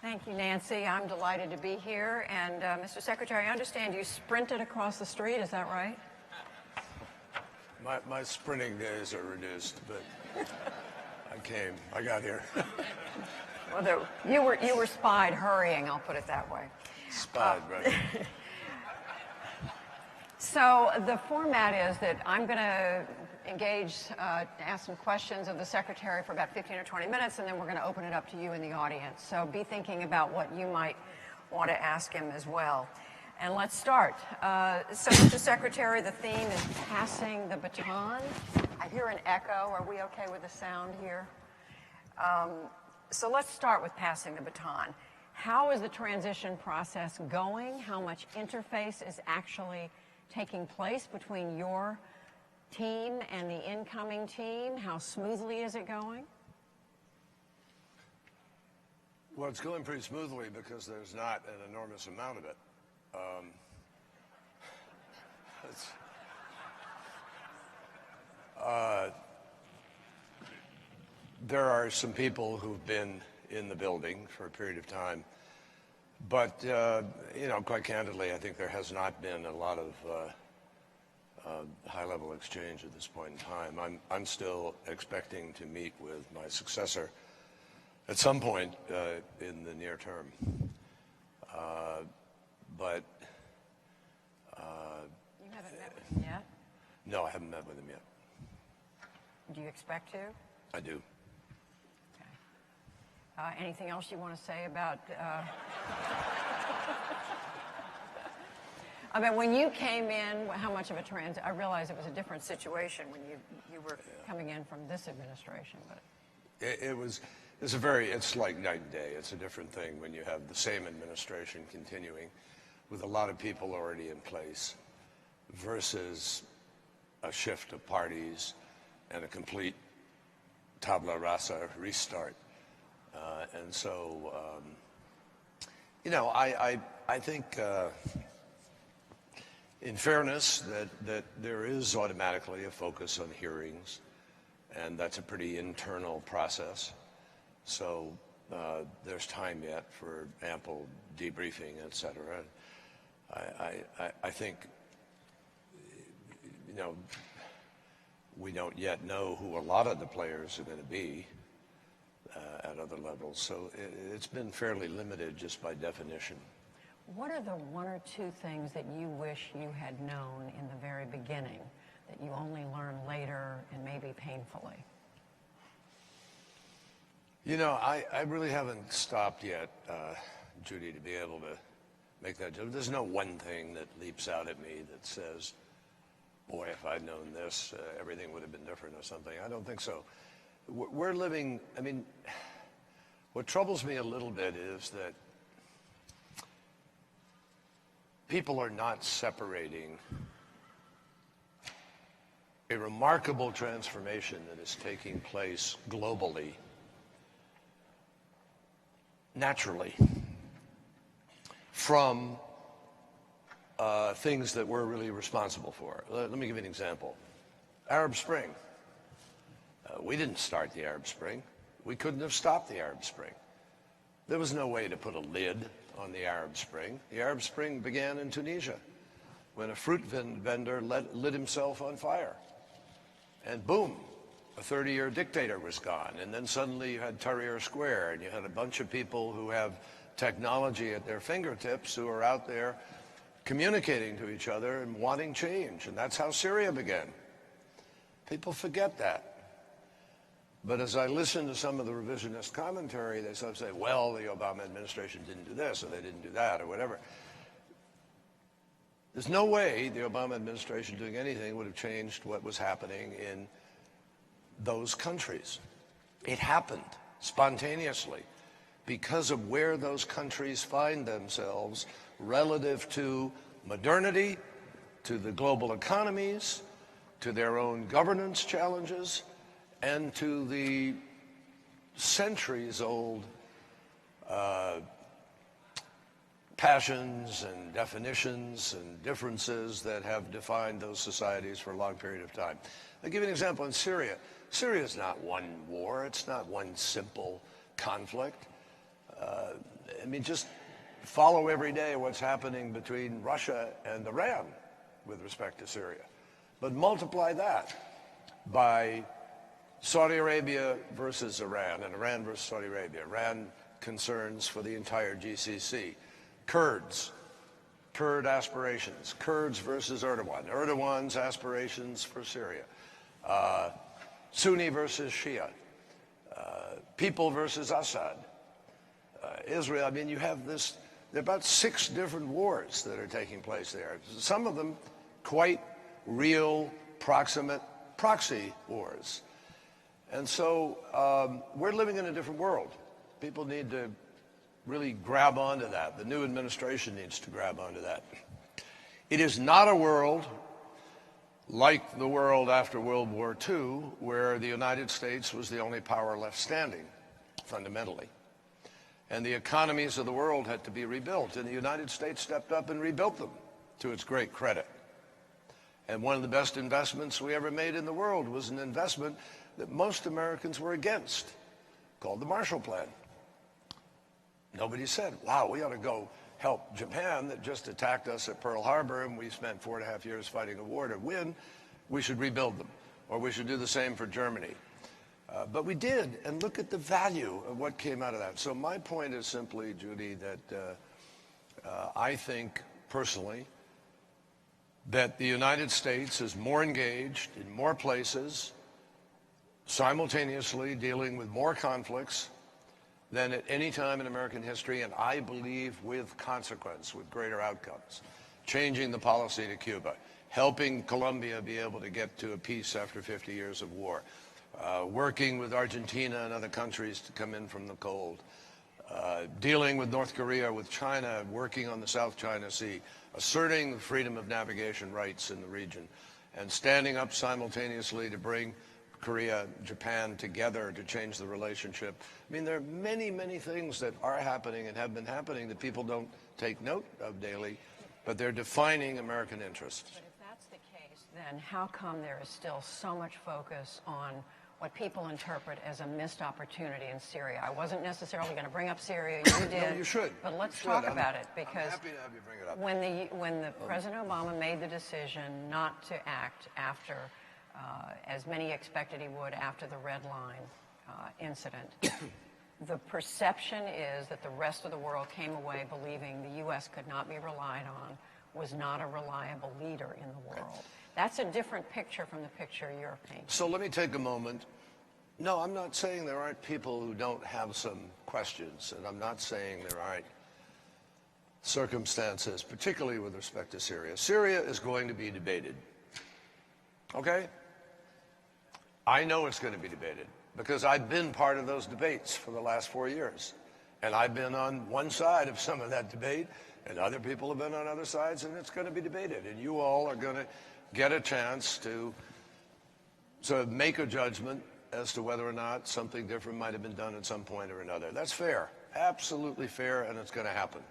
Thank you, Nancy. I'm delighted to be here. And Mr. Secretary, I understand you sprinted across the street. Is that right? My sprinting days are reduced, but I got here. Well, you were spied hurrying, I'll put it that way. Spied, right. So the format is that I'm going to ask some questions of the Secretary for about 15 or 20 minutes, and then we're going to open it up to you in the audience. So be thinking about what you might want to ask him as well. And let's start. So, Mr. Secretary, the theme is passing the baton. I hear an echo. Are we okay with the sound here? So let's start with passing the baton. How is the transition process going? How much interface is actually taking place between your team and the incoming team? How smoothly is it going? Well, it's going pretty smoothly because there's not an enormous amount of it. There are some people who've been in the building for a period of time, but quite candidly, I think there has not been a lot of high-level exchange at this point in time. I'm still expecting to meet with my successor at some point in the near term, but you haven't met with him yet? No, I haven't met with him yet. Do you expect to? I do. Okay. Anything else you want to say about? I mean, when you came in, how much of a I realize it was a different situation when you were coming in from this administration, but it's like night and day. It's a different thing when you have the same administration continuing with a lot of people already in place versus a shift of parties and a complete tabula rasa restart. And so, I think in fairness that there is automatically a focus on hearings, and that's a pretty internal process. So there's time yet for ample debriefing, et cetera. I think, we don't yet know who a lot of the players are going to be at other levels. So it's been fairly limited just by definition. What are the one or two things that you wish you had known in the very beginning that you only learned later and maybe painfully? I really haven't stopped yet, Judy, to be able to make that judgment. There's no one thing that leaps out at me that says, boy, if I'd known this, everything would have been different or something. I don't think so. We're living, what troubles me a little bit is that people are not separating a remarkable transformation that is taking place globally, naturally, from things that we're really responsible for. Let me give you an example. Arab Spring. We didn't start the Arab Spring. We couldn't have stopped the Arab Spring. There was no way to put a lid on the Arab Spring. The Arab Spring began in Tunisia when a fruit vendor lit himself on fire. And boom, a 30-year dictator was gone. And then suddenly you had Tahrir Square, and you had a bunch of people who have technology at their fingertips who are out there communicating to each other and wanting change. And that's how Syria began. People forget that. But as I listen to some of the revisionist commentary, they sort of say, well, the Obama administration didn't do this, or they didn't do that, or whatever. There's no way the Obama administration doing anything would have changed what was happening in those countries. It happened spontaneously because of where those countries find themselves relative to modernity, to the global economies, to their own governance challenges, and to the centuries-old passions and definitions and differences that have defined those societies for a long period of time. I'll give you an example in Syria. Syria is not one war. It's not one simple conflict. I mean, just follow every day what's happening between Russia and Iran with respect to Syria. But multiply that by Saudi Arabia versus Iran, and Iran versus Saudi Arabia. Iran concerns for the entire GCC. Kurds, Kurd aspirations. Kurds versus Erdogan. Erdogan's aspirations for Syria. Sunni versus Shia. People versus Assad. Israel, I mean, you have this, there are about 6 different wars that are taking place there. Some of them quite real, proximate proxy wars. And so we're living in a different world. People need to really grab onto that. The new administration needs to grab onto that. It is not a world like the world after World War II, where the United States was the only power left standing, fundamentally. And the economies of the world had to be rebuilt, and the United States stepped up and rebuilt them, to its great credit. And one of the best investments we ever made in the world was an investment that most Americans were against, called the Marshall Plan. Nobody said, wow, we ought to go help Japan that just attacked us at Pearl Harbor and we spent 4.5 years fighting a war to win. We should rebuild them, or we should do the same for Germany. But we did, and look at the value of what came out of that. So my point is simply, Judy, that I think personally that the United States is more engaged in more places, simultaneously dealing with more conflicts than at any time in American history, and I believe with consequence, with greater outcomes. Changing the policy to Cuba, helping Colombia be able to get to a peace after 50 years of war, working with Argentina and other countries to come in from the cold, dealing with North Korea, with China, working on the South China Sea, asserting the freedom of navigation rights in the region, and standing up simultaneously to bring Korea, Japan together to change the relationship. I mean, there are many, many things that are happening and have been happening that people don't take note of daily, but they're defining American interests. But if that's the case, then how come there is still so much focus on what people interpret as a missed opportunity in Syria? I wasn't necessarily going to bring up Syria. You did. No, you should. But let's talk about it, because I'm happy to have you bring it up. when the President Obama made the decision not to act after, as many expected he would after the Red Line incident, the perception is that the rest of the world came away believing the U.S. could not be relied on, was not a reliable leader in the world. That's a different picture from the picture you're painting. So let me take a moment. No, I'm not saying there aren't people who don't have some questions, and I'm not saying there aren't circumstances, particularly with respect to Syria. Syria is going to be debated, okay? I know it's going to be debated because I've been part of those debates for the last 4 years. And I've been on one side of some of that debate, and other people have been on other sides, and it's going to be debated. And you all are going to get a chance to sort of make a judgment as to whether or not something different might have been done at some point or another. That's fair, absolutely fair, and it's going to happen.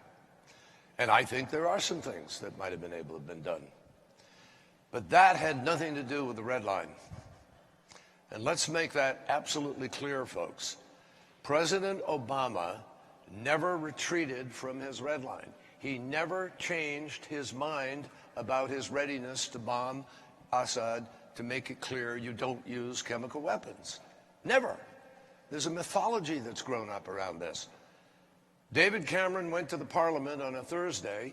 And I think there are some things that might have been able to have been done. But that had nothing to do with the Red Line. And let's make that absolutely clear, folks. President Obama never retreated from his Red Line. He never changed his mind about his readiness to bomb Assad to make it clear you don't use chemical weapons. Never. There's a mythology that's grown up around this. David Cameron went to the Parliament on a Thursday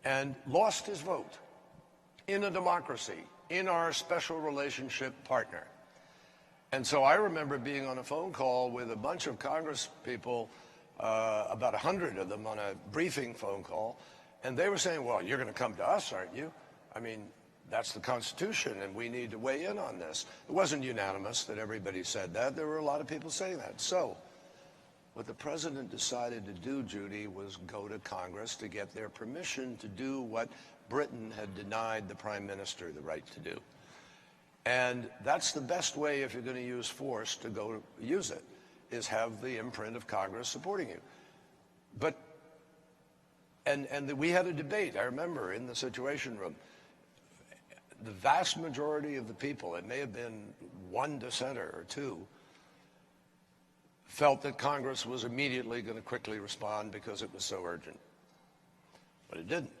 and lost his vote in a democracy, in our special relationship partner. And so I remember being on a phone call with a bunch of Congress people, about 100 of them on a briefing phone call, and they were saying, well, you're going to come to us, aren't you? I mean, that's the Constitution, and we need to weigh in on this. It wasn't unanimous that everybody said that. There were a lot of people saying that. So what the president decided to do, Judy, was go to Congress to get their permission to do what Britain had denied the prime minister the right to do. And that's the best way, if you're going to use force, to go use it, is have the imprint of Congress supporting you. But, we had a debate, I remember, in the Situation Room. The vast majority of the people, it may have been one dissenter or two, felt that Congress was immediately going to quickly respond because it was so urgent. But it didn't.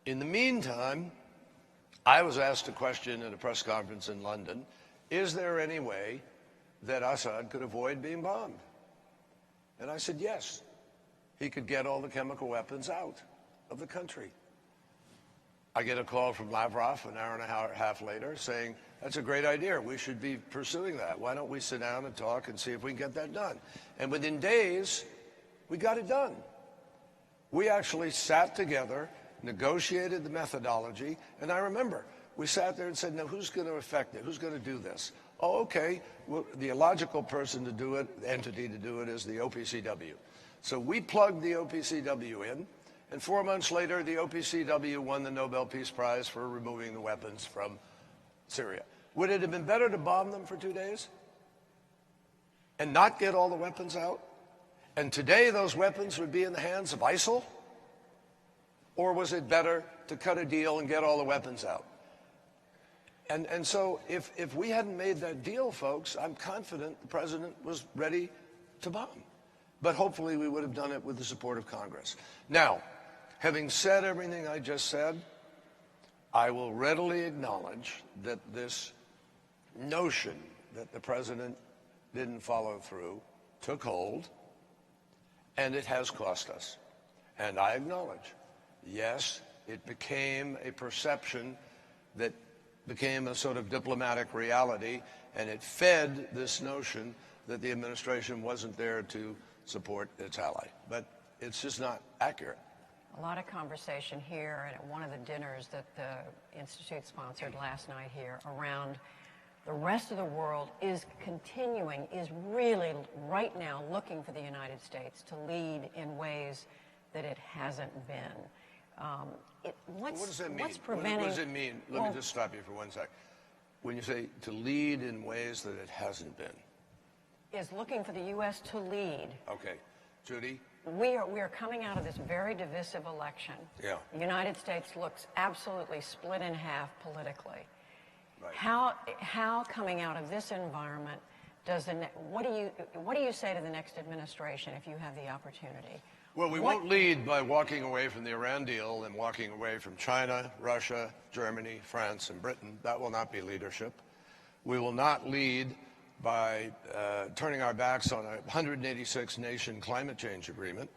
In the meantime, I was asked a question at a press conference in London, is there any way that Assad could avoid being bombed? And I said, yes. He could get all the chemical weapons out of the country. I get a call from Lavrov an hour and a half later saying, that's a great idea. We should be pursuing that. Why don't we sit down and talk and see if we can get that done? And within days, we got it done. We actually sat together, negotiated the methodology, and I remember we sat there and said, now who's going to affect it? Who's going to do this? Oh, okay. Well, the logical person to do it, entity to do it, is the OPCW. So we plugged the OPCW in, and 4 months later, the OPCW won the Nobel Peace Prize for removing the weapons from Syria. Would it have been better to bomb them for 2 days and not get all the weapons out? And today those weapons would be in the hands of ISIL? Or was it better to cut a deal and get all the weapons out? And so if we hadn't made that deal, folks, I'm confident the president was ready to bomb. But hopefully we would have done it with the support of Congress. Now, having said everything I just said, I will readily acknowledge that this notion that the president didn't follow through took hold, and it has cost us. And I acknowledge, yes, it became a perception that became a sort of diplomatic reality, and it fed this notion that the administration wasn't there to support its ally. But it's just not accurate. A lot of conversation here and at one of the dinners that the Institute sponsored last night here around the rest of the world is really right now looking for the United States to lead in ways that it hasn't been. What does that mean? What's preventing? What does it mean? Let me just stop you for 1 sec. When you say to lead in ways that it hasn't been. Is looking for the U.S. to lead. Okay. Judy? We are coming out of this very divisive election. Yeah. The United States looks absolutely split in half politically. Right. How coming out of this environment does what do you say to the next administration if you have the opportunity? Well, we won't lead by walking away from the Iran deal and walking away from China, Russia, Germany, France, and Britain. That will not be leadership. We will not lead by turning our backs on a 186-nation climate change agreement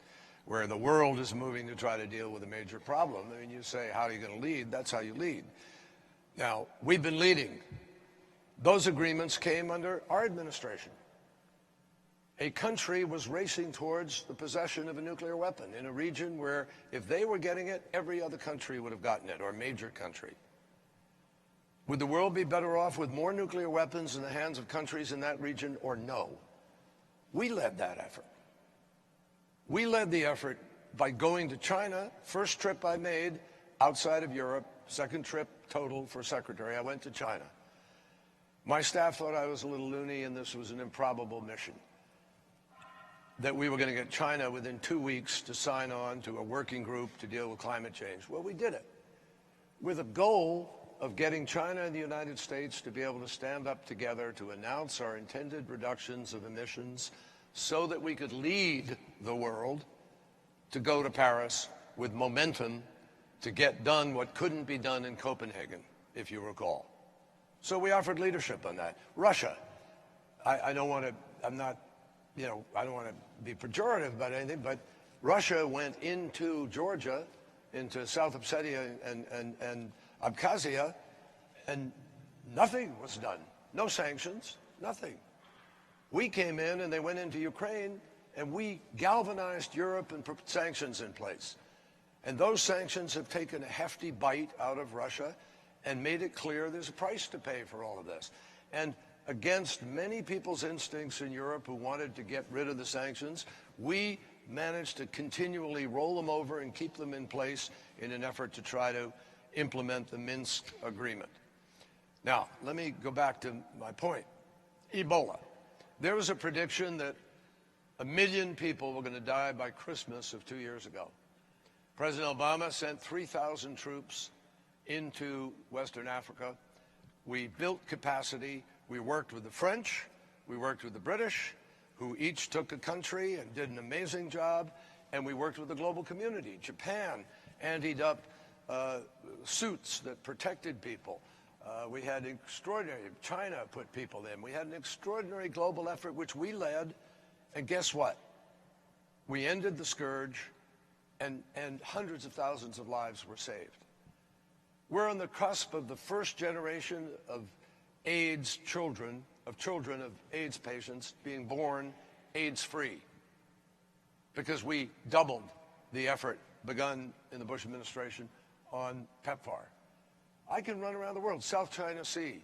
where the world is moving to try to deal with a major problem. I mean, you say, how are you going to lead? That's how you lead. Now, we've been leading. Those agreements came under our administration. A country was racing towards the possession of a nuclear weapon in a region where if they were getting it, every other country would have gotten it, or a major country. Would the world be better off with more nuclear weapons in the hands of countries in that region, or no? We led that effort. We led the effort by going to China. First trip I made outside of Europe, second trip total for secretary, I went to China. My staff thought I was a little loony and this was an improbable mission, that we were going to get China within 2 weeks to sign on to a working group to deal with climate change. Well, we did it with a goal of getting China and the United States to be able to stand up together to announce our intended reductions of emissions so that we could lead the world to go to Paris with momentum to get done what couldn't be done in Copenhagen, if you recall. So we offered leadership on that. Russia, I don't want to, I'm not, you know, I don't want to be pejorative about anything, but Russia went into Georgia, into South Ossetia and Abkhazia, and nothing was done. No sanctions, nothing. We came in and they went into Ukraine, and we galvanized Europe and put sanctions in place. And those sanctions have taken a hefty bite out of Russia and made it clear there's a price to pay for all of this. And against many people's instincts in Europe who wanted to get rid of the sanctions, we managed to continually roll them over and keep them in place in an effort to try to implement the Minsk agreement. Now, let me go back to my point. Ebola. There was a prediction that 1 million people were going to die by Christmas of 2 years ago. President Obama sent 3,000 troops into Western Africa. We built capacity. We worked with the French. We worked with the British. who each took a country and did an amazing job, and we worked with the global community. Japan anteed up suits that protected people. We had extraordinary, China put people in. We had an extraordinary global effort which we led, and guess what? We ended the scourge, and hundreds of thousands of lives were saved. We're on the cusp of the first generation of AIDS children of AIDS patients being born AIDS-free, because we doubled the effort begun in the Bush administration on PEPFAR. I can run around the world. South China Sea.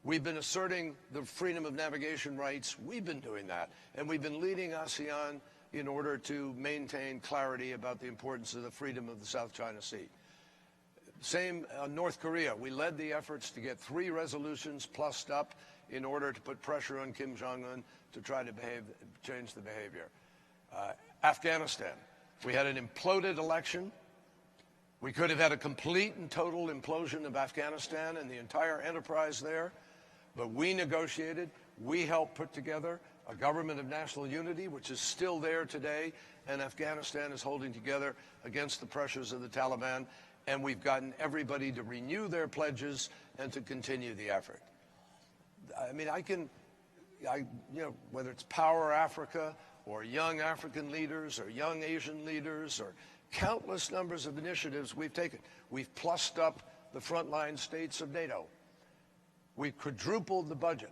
We've been asserting the freedom of navigation rights. We've been doing that. And we've been leading ASEAN in order to maintain clarity about the importance of the freedom of the South China Sea. Same North Korea. We led the efforts to get 3 resolutions plussed up in order to put pressure on Kim Jong-un to try to change the behavior. Afghanistan. We had an imploded election. We could have had a complete and total implosion of Afghanistan and the entire enterprise there, but we negotiated. We helped put together a government of national unity, which is still there today, and Afghanistan is holding together against the pressures of the Taliban, and we've gotten everybody to renew their pledges and to continue the effort. I mean, whether it's Power Africa or young African leaders or young Asian leaders or countless numbers of initiatives we've taken. We've plussed up the frontline states of NATO. We've quadrupled the budget,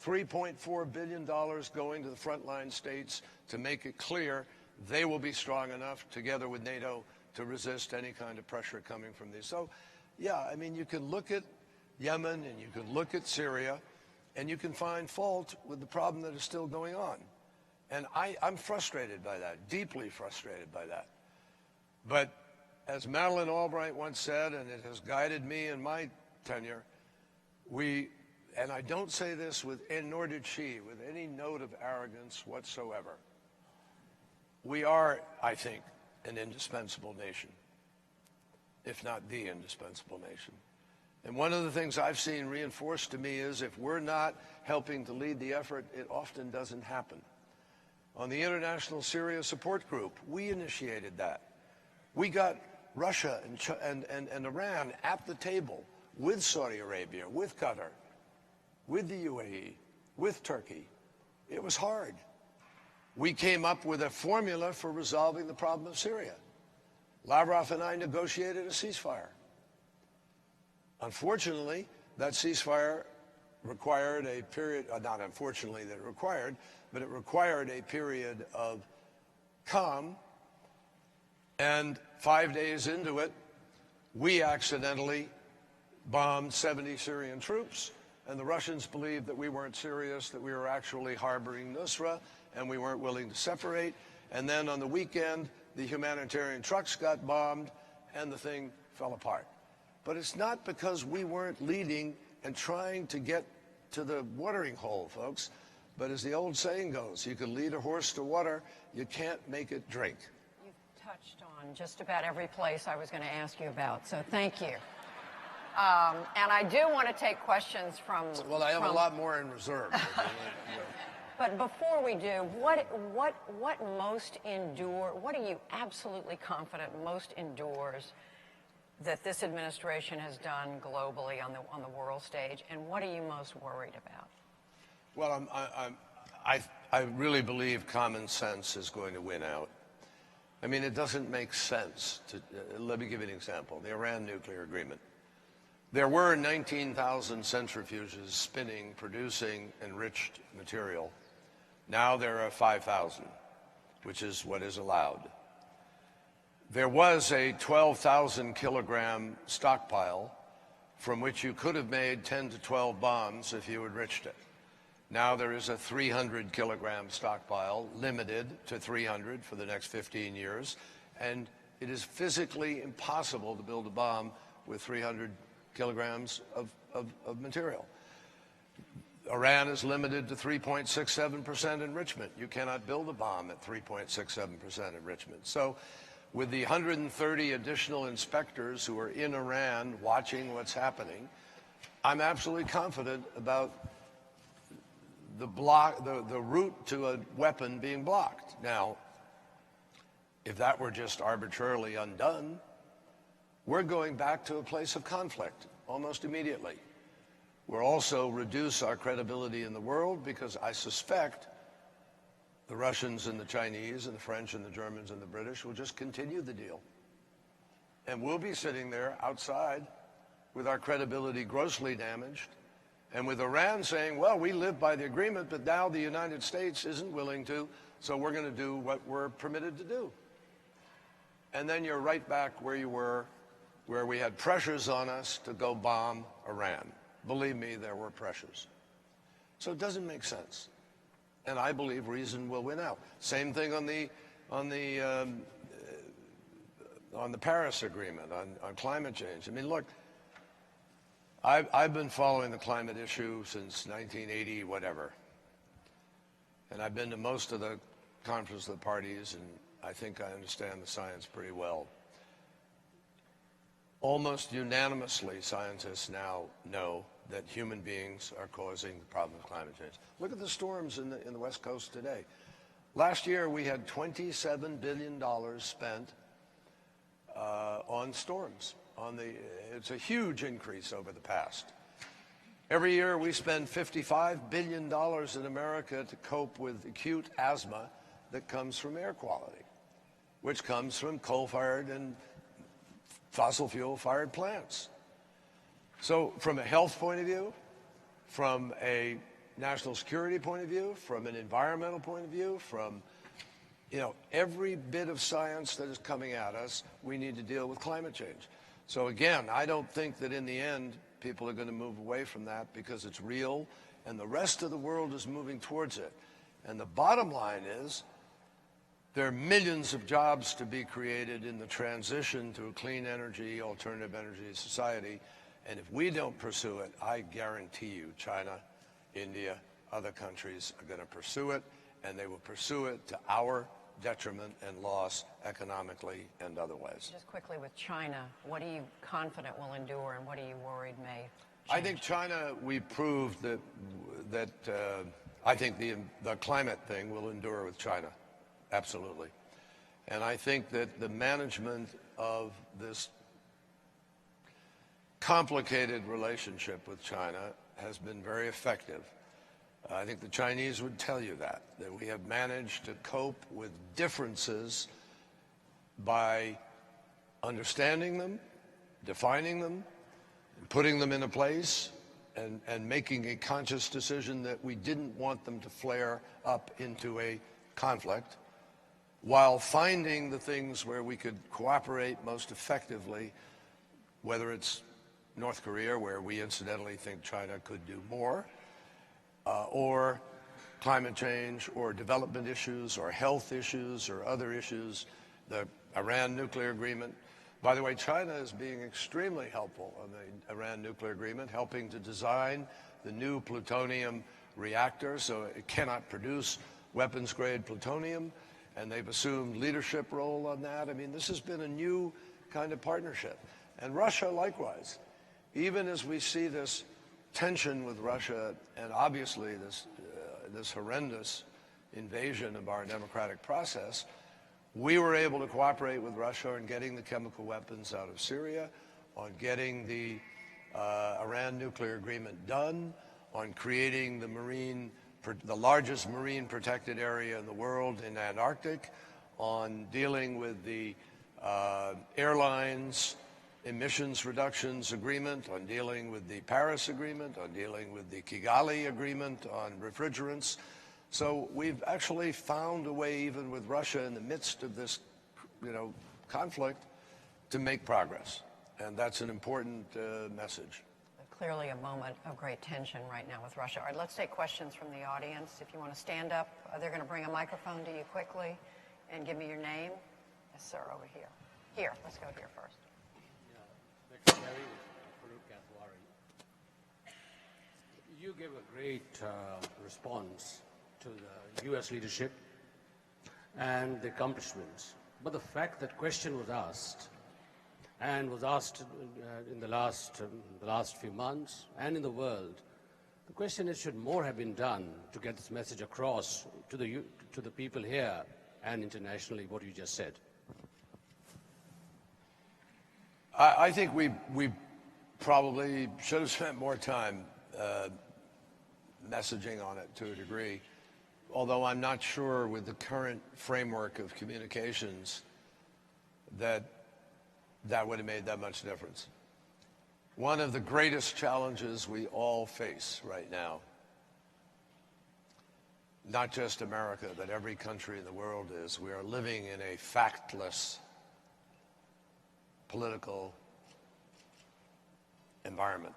$3.4 billion going to the frontline states to make it clear they will be strong enough, together with NATO, to resist any kind of pressure coming from these. So, yeah, I mean, you can look at Yemen and you can look at Syria, and you can find fault with the problem that is still going on. And I'm frustrated by that, deeply frustrated by that. But as Madeleine Albright once said, and it has guided me in my tenure, and I don't say this and nor did she, with any note of arrogance whatsoever, we are, I think, an indispensable nation, if not the indispensable nation. And one of the things I've seen reinforced to me is if we're not helping to lead the effort, it often doesn't happen. On the International Syria Support Group, we initiated that. We got Russia and Iran at the table with Saudi Arabia, with Qatar, with the UAE, with Turkey. It was hard. We came up with a formula for resolving the problem of Syria. Lavrov and I negotiated a ceasefire. Unfortunately, that ceasefire required a period, not unfortunately that it required, but it required a period of calm. And 5 days into it, we accidentally bombed 70 Syrian troops, and the Russians believed that we weren't serious, that we were actually harboring Nusra, and we weren't willing to separate. And then on the weekend, the humanitarian trucks got bombed, and the thing fell apart. But it's not because we weren't leading and trying to get to the watering hole, folks. But as the old saying goes, you can lead a horse to water, you can't make it drink. Touched on just about every place I was going to ask you about, so thank you. And I do want to take questions from... Well, I have a lot more in reserve. But before we do, what are you absolutely confident most endures that this administration has done globally on the world stage, and what are you most worried about? Well, I really believe common sense is going to win out. I mean, it doesn't make sense to, let me give you an example, the Iran nuclear agreement. There were 19,000 centrifuges spinning, producing enriched material. Now there are 5,000, which is what is allowed. There was a 12,000 kilogram stockpile from which you could have made 10 to 12 bombs if you enriched it. Now there is a 300 kilogram stockpile, limited to 300 for the next 15 years, and it is physically impossible to build a bomb with 300 kilograms of material. Iran is limited to 3.67% enrichment. You cannot build a bomb at 3.67% enrichment. So with the 130 additional inspectors who are in Iran watching what's happening, I'm absolutely confident about the route to a weapon being blocked. Now, if that were just arbitrarily undone, we're going back to a place of conflict almost immediately. We'll also reduce our credibility in the world because I suspect the Russians and the Chinese and the French and the Germans and the British will just continue the deal. And we'll be sitting there outside with our credibility grossly damaged, and with Iran saying, well, we live by the agreement, but now the United States isn't willing to, so we're going to do what we're permitted to do. And then you're right back where you were, where we had pressures on us to go bomb Iran. Believe me, there were pressures. So it doesn't make sense. And I believe reason will win out. Same thing on the Paris Agreement, on climate change. I mean, look, I've been following the climate issue since 1980, whatever. And I've been to most of the conference of the parties, and I think I understand the science pretty well. Almost unanimously, scientists now know that human beings are causing the problem of climate change. Look at the storms in the West Coast today. Last year, we had $27 billion spent on storms. It's a huge increase over the past. Every year, we spend $55 billion in America to cope with acute asthma that comes from air quality, which comes from coal-fired and fossil fuel-fired plants. So from a health point of view, from a national security point of view, from an environmental point of view, from every bit of science that is coming at us, we need to deal with climate change. So again, I don't think that in the end people are going to move away from that because it's real and the rest of the world is moving towards it. And the bottom line is there are millions of jobs to be created in the transition to a clean energy, alternative energy society. And if we don't pursue it, I guarantee you China, India, other countries are going to pursue it, and they will pursue it to our detriment and loss economically and otherwise. Just quickly with China, what are you confident will endure and what are you worried may change? I think China, we proved that I think the climate thing will endure with China, absolutely. And I think that the management of this complicated relationship with China has been very effective. I think the Chinese would tell you that we have managed to cope with differences by understanding them, defining them, and putting them in a place, and making a conscious decision that we didn't want them to flare up into a conflict, while finding the things where we could cooperate most effectively, whether it's North Korea, where we incidentally think China could do more, or climate change, or development issues, or health issues, or other issues, the Iran nuclear agreement. By the way, China is being extremely helpful on the Iran nuclear agreement, helping to design the new plutonium reactor so it cannot produce weapons-grade plutonium, and they've assumed leadership role on that. I mean, this has been a new kind of partnership. And Russia, likewise. Even as we see this tension with Russia and obviously this horrendous invasion of our democratic process, we were able to cooperate with Russia in getting the chemical weapons out of Syria, on getting the Iran nuclear agreement done, on creating the largest marine protected area in the world in Antarctic, on dealing with the airlines emissions reductions agreement, on dealing with the Paris Agreement, on dealing with the Kigali Agreement on refrigerants. So we've actually found a way, even with Russia in the midst of this, conflict, to make progress. And that's an important message. Clearly a moment of great tension right now with Russia. All right, let's take questions from the audience. If you want to stand up, they're going to bring a microphone to you quickly and give me your name. Yes, sir, over here. Here, let's go here first. You gave a great response to the U.S. leadership and the accomplishments. But the fact that question was asked, and was asked in the last few months and in the world, The question is, should more have been done to get this message across to the people here and internationally, what you just said? I think we probably should have spent more time messaging on it to a degree, although I'm not sure with the current framework of communications that would have made that much difference. One of the greatest challenges we all face right now, not just America, but every country in the world, is we are living in a factless political environment.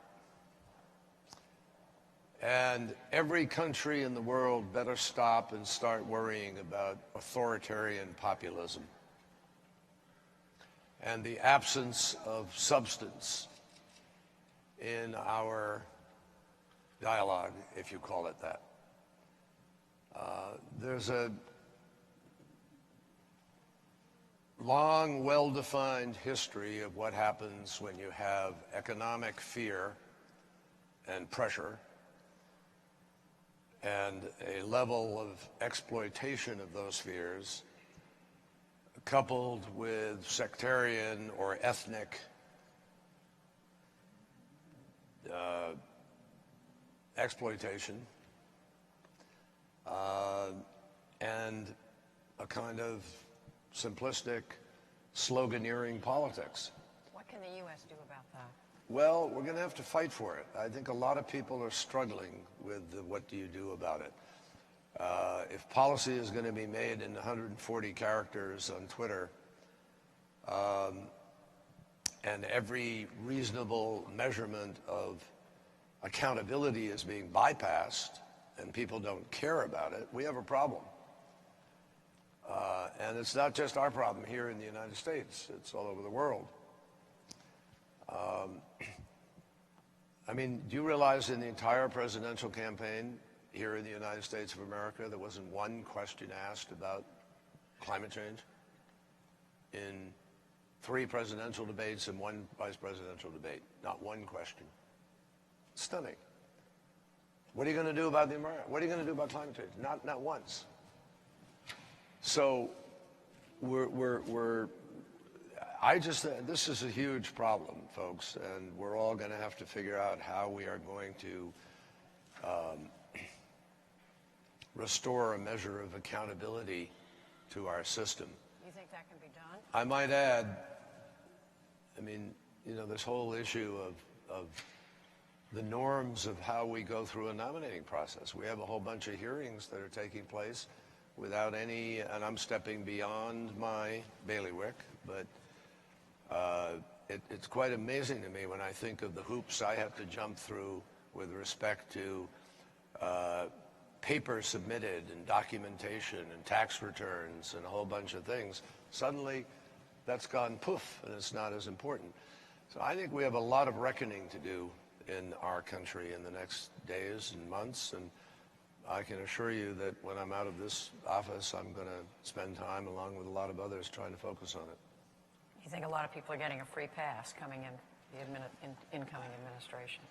And every country in the world better stop and start worrying about authoritarian populism and the absence of substance in our dialogue, if you call it that. There's a long, well-defined history of what happens when you have economic fear and pressure and a level of exploitation of those fears coupled with sectarian or ethnic exploitation and a kind of simplistic sloganeering politics. What can the U.S. do about that? Well, we're going to have to fight for it. I think a lot of people are struggling with the what do you do about it. If policy is going to be made in 140 characters on Twitter, and every reasonable measurement of accountability is being bypassed and people don't care about it, we have a problem. And it's not just our problem here in the United States, it's all over the world. I mean, do you realize in the entire presidential campaign here in the United States of America, there wasn't one question asked about climate change? In 3 presidential debates and 1 vice presidential debate, not one question. Stunning. What are you going to do about the environment? What are you going to do about climate change? Not once. So this is a huge problem, folks, and we're all going to have to figure out how we are going to restore a measure of accountability to our system. You think that can be done? I might add, I mean, you know, this whole issue of the norms of how we go through a nominating process. We have a whole bunch of hearings that are taking place without any, and I'm stepping beyond my bailiwick, but it's quite amazing to me when I think of the hoops I have to jump through with respect to papers submitted and documentation and tax returns and a whole bunch of things. Suddenly, that's gone poof, and it's not as important. So I think we have a lot of reckoning to do in our country in the next days and months, and I can assure you that when I'm out of this office, I'm going to spend time, along with a lot of others, trying to focus on it. You think a lot of people are getting a free pass coming in the incoming administration?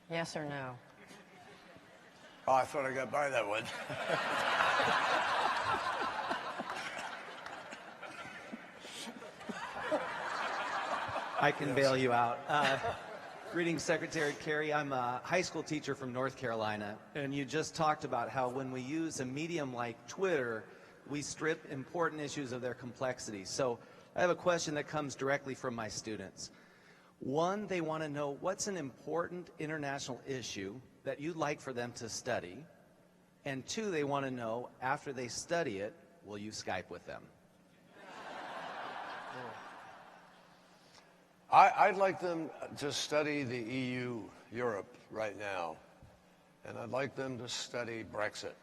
Yes or no? Oh, I thought I got by that one. I can bail you out. Greetings, Secretary Kerry. I'm a high school teacher from North Carolina, and you just talked about how when we use a medium like Twitter, we strip important issues of their complexity. So I have a question that comes directly from my students. One, they want to know what's an important international issue that you'd like for them to study. And 2, they want to know, after they study it, will you Skype with them? I'd like them to study the EU, Europe, right now. And I'd like them to study Brexit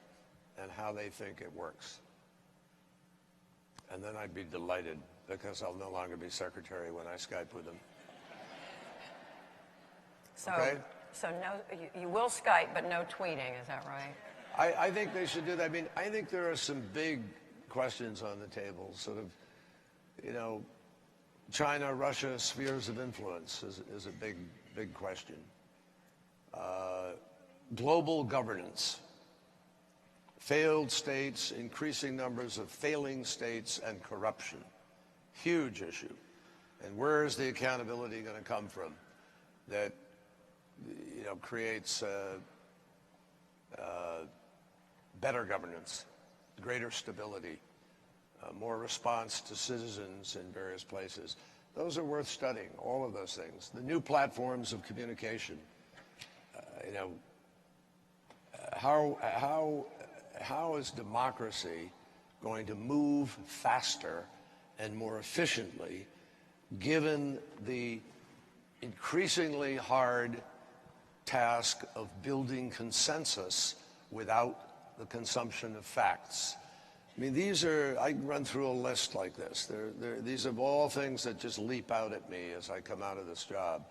and how they think it works. And then I'd be delighted, because I'll no longer be secretary when I Skype with them. So, okay? So no, you will Skype, but no tweeting, is that right? I think they should do that. I mean, I think there are some big questions on the table, sort of, you know, China, Russia, spheres of influence is a big big question. Global governance. Failed states, increasing numbers of failing states, and corruption. Huge issue. And where is the accountability going to come from that, creates better governance, greater stability, more response to citizens in various places? Those are worth studying, all of those things. The new platforms of communication, how is democracy going to move faster and more efficiently given the increasingly hard task of building consensus without the consumption of facts? I mean, I can run through a list like this. These are all things that just leap out at me as I come out of this job.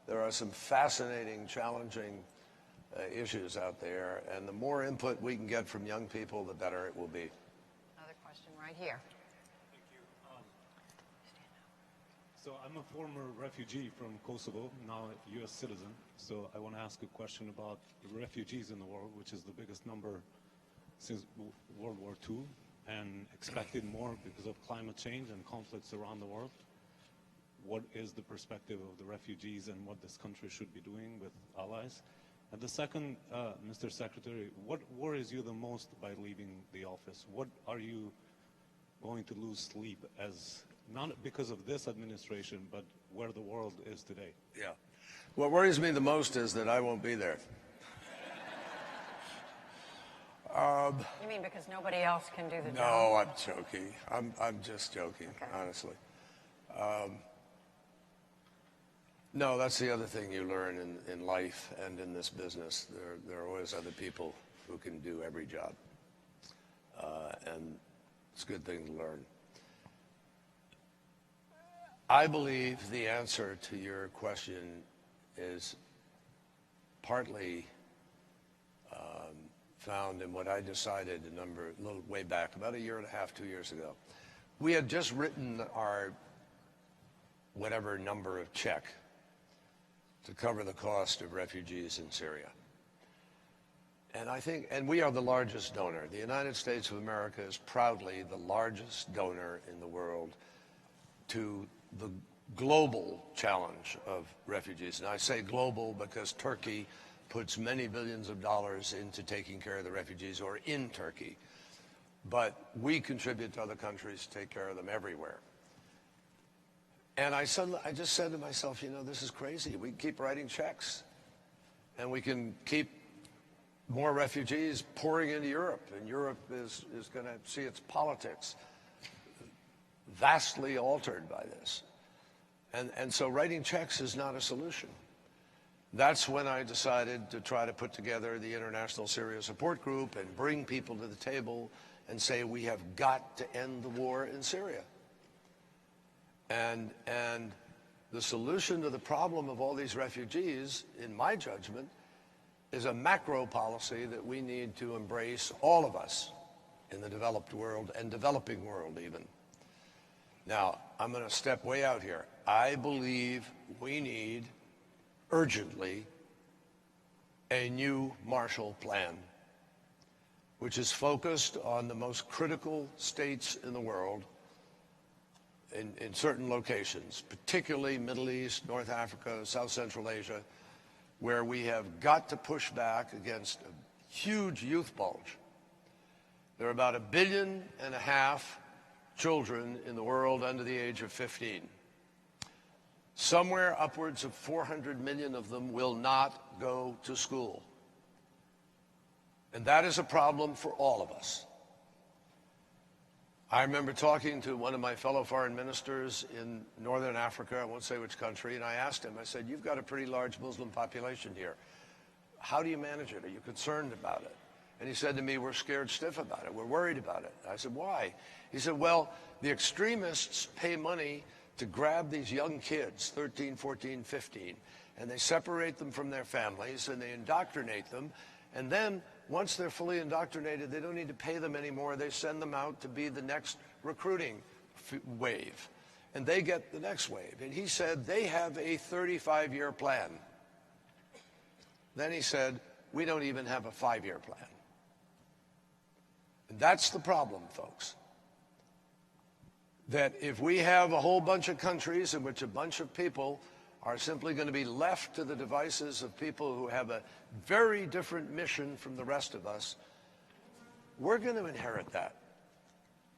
There are some fascinating, challenging issues out there, and the more input we can get from young people, the better it will be. Another question right here. Thank you. So I'm a former refugee from Kosovo, now a U.S. citizen. So I want to ask a question about the refugees in the world, which is the biggest number since World War II, and expected more because of climate change and conflicts around the world. What is the perspective of the refugees and what this country should be doing with allies? And the second, Mr. Secretary, what worries you the most by leaving the office? What are you going to lose sleep as, not because of this administration, but where the world is today? Yeah. What worries me the most is that I won't be there. You mean because nobody else can do the job? No, I'm joking. I'm just joking, Okay. honestly. No, that's the other thing you learn in life and in this business. There are always other people who can do every job. And it's a good thing to learn. I believe the answer to your question is partly found in what I decided a little way back, about a year and a half, 2 years ago. We had just written our whatever number of check to cover the cost of refugees in Syria. And we are the largest donor. The United States of America is proudly the largest donor in the world to the global challenge of refugees. And I say global because Turkey puts many billions of dollars into taking care of the refugees, or in Turkey. But we contribute to other countries to take care of them everywhere. And I just said to myself, this is crazy. We can keep writing checks, and we can keep more refugees pouring into Europe, and Europe is going to see its politics vastly altered by this. And so writing checks is not a solution. That's when I decided to try to put together the International Syria Support Group and bring people to the table and say we have got to end the war in Syria. And the solution to the problem of all these refugees, in my judgment, is a macro policy that we need to embrace, all of us, in the developed world and developing world even. Now, I'm going to step way out here. I believe we need urgently a new Marshall Plan, which is focused on the most critical states in the world in certain locations, particularly Middle East, North Africa, South Central Asia, where we have got to push back against a huge youth bulge. There are about 1.5 billion children in the world under the age of 15. Somewhere upwards of 400 million of them will not go to school. And that is a problem for all of us. I remember talking to one of my fellow foreign ministers in Northern Africa, I won't say which country, and I asked him, I said, you've got a pretty large Muslim population here. How do you manage it? Are you concerned about it? And he said to me, we're scared stiff about it. We're worried about it. I said, why? He said, well, the extremists pay money to grab these young kids, 13, 14, 15, and they separate them from their families and they indoctrinate them. And then once they're fully indoctrinated, they don't need to pay them anymore. They send them out to be the next recruiting wave. And they get the next wave. And he said they have a 35-year plan Then he said, we don't even have a 5-year plan. And that's the problem, folks. That if we have a whole bunch of countries in which a bunch of people are simply going to be left to the devices of people who have a very different mission from the rest of us, we're going to inherit that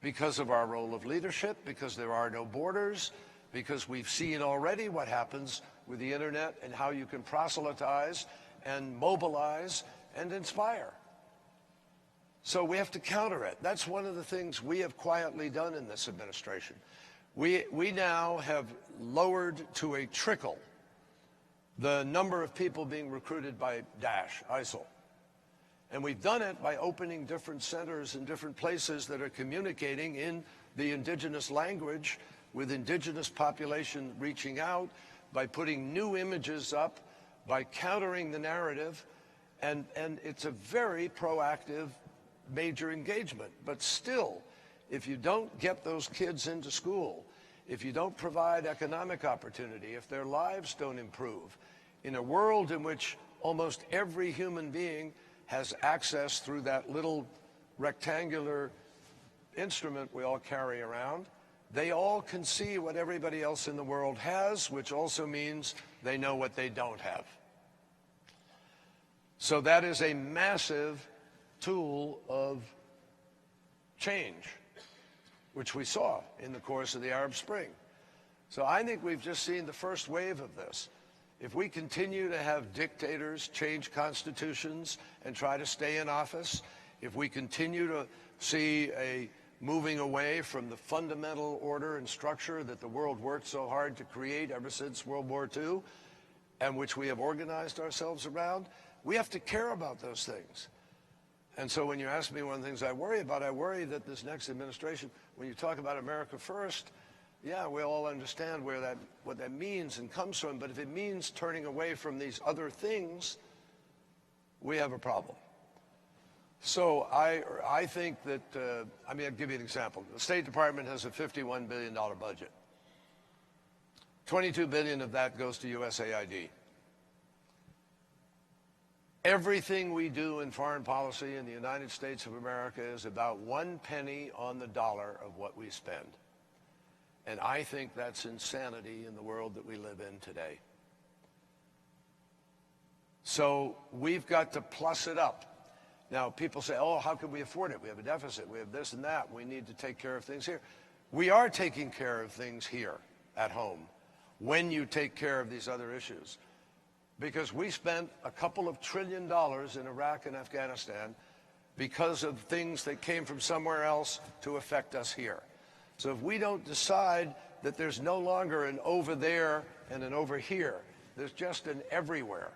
because of our role of leadership, because there are no borders, because we've seen already what happens with the internet and how you can proselytize and mobilize and inspire. So we have to counter it. That's one of the things we have quietly done in this administration. We now have lowered to a trickle the number of people being recruited by Daesh, ISIL. And we've done it by opening different centers in different places that are communicating in the indigenous language with indigenous population reaching out, by putting new images up, by countering the narrative. And it's a very proactive major engagement. But still, if you don't get those kids into school, if you don't provide economic opportunity, if their lives don't improve, in a world in which almost every human being has access through that little rectangular instrument we all carry around, they all can see what everybody else in the world has, which also means they know what they don't have. So that is a massive tool of change, which we saw in the course of the Arab Spring. So I think we've just seen the first wave of this. If we continue to have dictators change constitutions and try to stay in office, if we continue to see a moving away from the fundamental order and structure that the world worked so hard to create ever since World War II, and which we have organized ourselves around, we have to care about those things. And so when you ask me one of the things I worry about, I worry that this next administration, when you talk about America first, yeah, we all understand what that means and comes from, but if it means turning away from these other things, we have a problem. So I think that, I'll give you an example. The State Department has a $51 billion budget. $22 billion of that goes to USAID. Everything we do in foreign policy in the United States of America is about 1 penny on the dollar of what we spend. And I think that's insanity in the world that we live in today. So we've got to plus it up. Now, people say, oh, how can we afford it? We have a deficit. We have this and that. We need to take care of things here. We are taking care of things here at home when you take care of these other issues. Because we spent a couple of $1 trillion in Iraq and Afghanistan because of things that came from somewhere else to affect us here. So if we don't decide that there's no longer an over there and an over here, there's just an everywhere,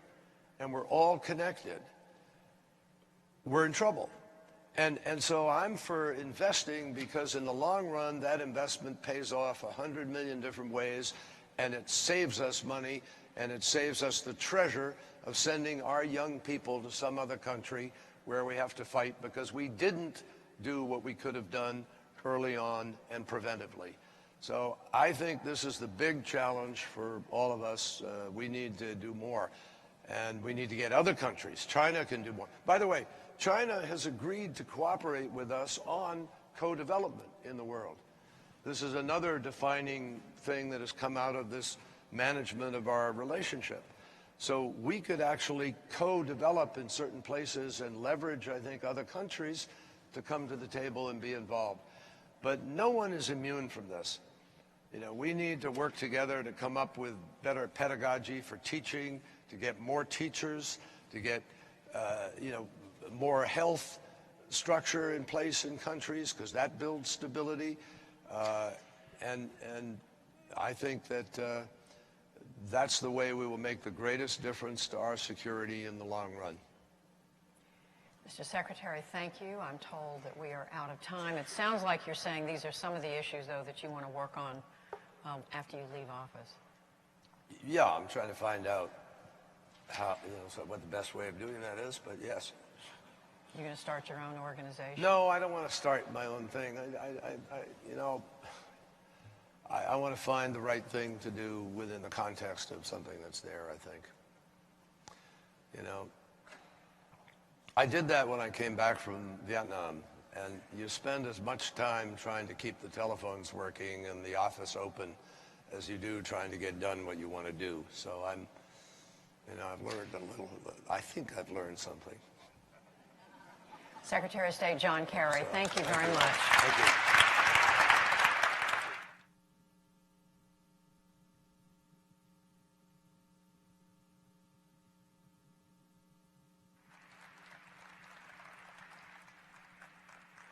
and we're all connected, we're in trouble. And so I'm for investing, because in the long run, that investment pays off 100 million different ways, and it saves us money, and it saves us the treasure of sending our young people to some other country where we have to fight because we didn't do what we could have done early on and preventively. So I think this is the big challenge for all of us. We need to do more, and we need to get other countries. China can do more. By the way, China has agreed to cooperate with us on co-development in the world. This is another defining thing that has come out of this management of our relationship. So we could actually co-develop in certain places and leverage, I think, other countries to come to the table and be involved. But no one is immune from this. You know, we need to work together to come up with better pedagogy for teaching, to get more teachers, to get, more health structure in place in countries, because that builds stability. And I think that that's the way we will make the greatest difference to our security in the long run. Mr. Secretary, thank you. I'm told that we are out of time. It sounds like you're saying these are some of the issues, though, that you want to work on after you leave office. Yeah, I'm trying to find out how, what the best way of doing that is, but yes. You're going to start your own organization? No, I don't want to start my own thing. I want to find the right thing to do within the context of something that's there, I think. You know, I did that when I came back from Vietnam, and you spend as much time trying to keep the telephones working and the office open as you do trying to get done what you want to do. So I've learned a little. I think I've learned something. Secretary of State John Kerry, thank you very much. Thank you.